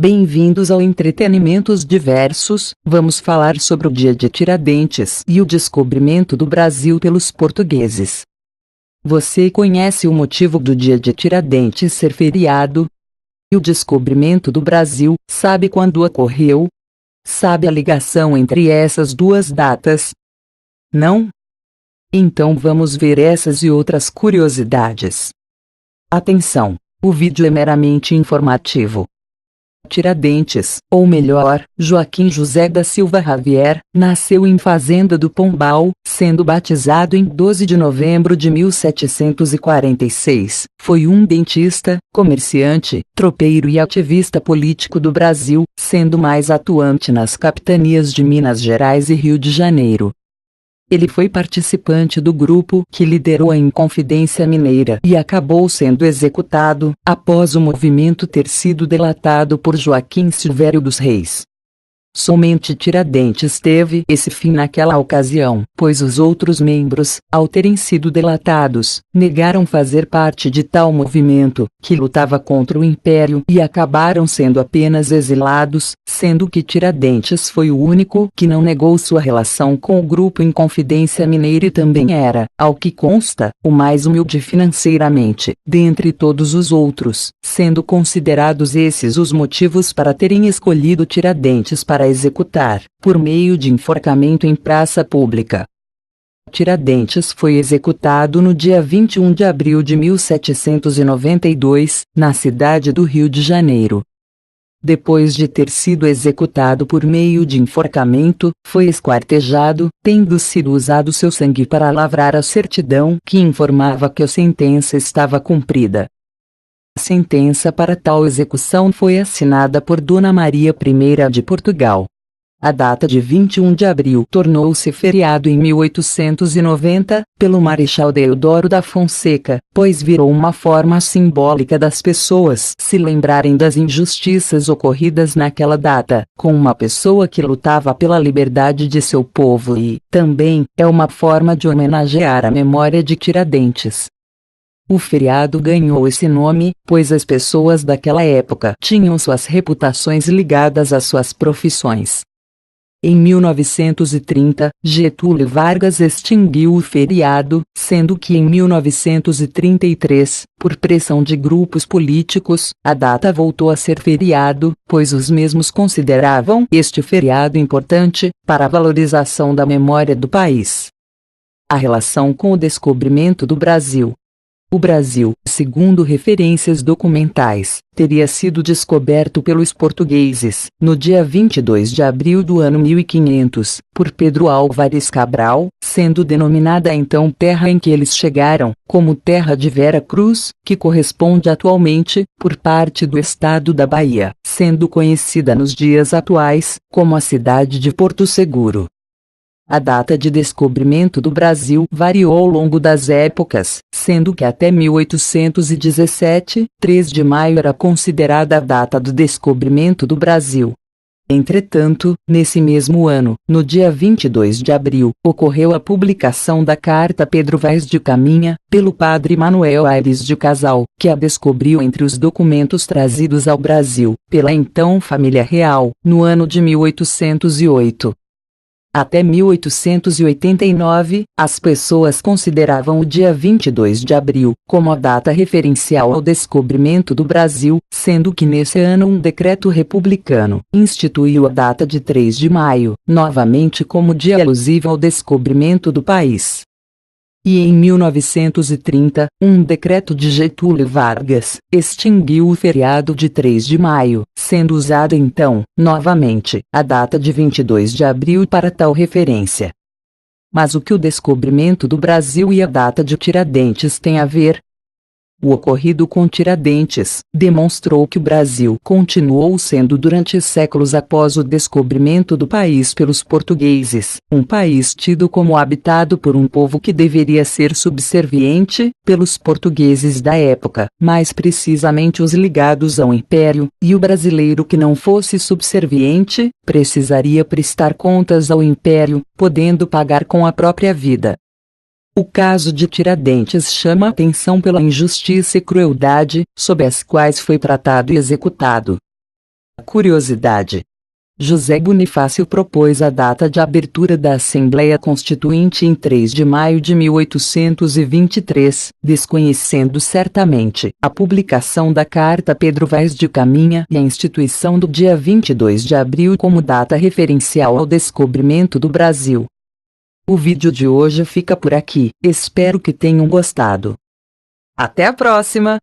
Bem-vindos ao Entretenimentos Diversos. Vamos falar sobre o Dia de Tiradentes e o descobrimento do Brasil pelos portugueses. Você conhece o motivo do Dia de Tiradentes ser feriado? E o descobrimento do Brasil, sabe quando ocorreu? Sabe a ligação entre essas duas datas? Não? Então vamos ver essas e outras curiosidades. Atenção! O vídeo é meramente informativo. Tiradentes, ou melhor, Joaquim José da Silva Xavier, nasceu em Fazenda do Pombal, sendo batizado em 12 de novembro de 1746. Foi um dentista, comerciante, tropeiro e ativista político do Brasil, sendo mais atuante nas capitanias de Minas Gerais e Rio de Janeiro. Ele foi participante do grupo que liderou a Inconfidência Mineira e acabou sendo executado, após o movimento ter sido delatado por Joaquim Silvério dos Reis. Somente Tiradentes teve esse fim naquela ocasião, pois os outros membros, ao terem sido delatados, negaram fazer parte de tal movimento, que lutava contra o Império, e acabaram sendo apenas exilados, sendo que Tiradentes foi o único que não negou sua relação com o grupo Inconfidência Mineira e também era, ao que consta, o mais humilde financeiramente, dentre todos os outros, sendo considerados esses os motivos para terem escolhido Tiradentes para executar, por meio de enforcamento em praça pública. Tiradentes foi executado no dia 21 de abril de 1792, na cidade do Rio de Janeiro. Depois de ter sido executado por meio de enforcamento, foi esquartejado, tendo sido usado seu sangue para lavrar a certidão que informava que a sentença estava cumprida. A sentença para tal execução foi assinada por Dona Maria I de Portugal. A data de 21 de abril tornou-se feriado em 1890, pelo Marechal Deodoro da Fonseca, pois virou uma forma simbólica das pessoas se lembrarem das injustiças ocorridas naquela data, com uma pessoa que lutava pela liberdade de seu povo e, também, é uma forma de homenagear a memória de Tiradentes. O feriado ganhou esse nome, pois as pessoas daquela época tinham suas reputações ligadas às suas profissões. Em 1930, Getúlio Vargas extinguiu o feriado, sendo que em 1933, por pressão de grupos políticos, a data voltou a ser feriado, pois os mesmos consideravam este feriado importante para a valorização da memória do país. A relação com o descobrimento do Brasil. O Brasil, segundo referências documentais, teria sido descoberto pelos portugueses, no dia 22 de abril do ano 1500, por Pedro Álvares Cabral, sendo denominada então terra em que eles chegaram, como terra de Vera Cruz, que corresponde atualmente, por parte do estado da Bahia, sendo conhecida nos dias atuais, como a cidade de Porto Seguro. A data de descobrimento do Brasil variou ao longo das épocas, sendo que até 1817, 3 de maio era considerada a data do descobrimento do Brasil. Entretanto, nesse mesmo ano, no dia 22 de abril, ocorreu a publicação da Carta Pedro Vaz de Caminha, pelo padre Manuel Aires de Casal, que a descobriu entre os documentos trazidos ao Brasil, pela então família real, no ano de 1808. Até 1889, as pessoas consideravam o dia 22 de abril como a data referencial ao descobrimento do Brasil, sendo que nesse ano um decreto republicano instituiu a data de 3 de maio, novamente como dia alusivo ao descobrimento do país. E em 1930, um decreto de Getúlio Vargas extinguiu o feriado de 3 de maio, sendo usada então, novamente, a data de 22 de abril para tal referência. Mas o que o descobrimento do Brasil e a data de Tiradentes têm a ver? O ocorrido com Tiradentes demonstrou que o Brasil continuou sendo durante séculos após o descobrimento do país pelos portugueses, um país tido como habitado por um povo que deveria ser subserviente pelos portugueses da época, mais precisamente os ligados ao Império, e o brasileiro que não fosse subserviente, precisaria prestar contas ao Império, podendo pagar com a própria vida. O caso de Tiradentes chama a atenção pela injustiça e crueldade, sob as quais foi tratado e executado. Curiosidade: José Bonifácio propôs a data de abertura da Assembleia Constituinte em 3 de maio de 1823, desconhecendo certamente a publicação da Carta Pedro Vaz de Caminha e a instituição do dia 22 de abril como data referencial ao descobrimento do Brasil. O vídeo de hoje fica por aqui, espero que tenham gostado. Até a próxima!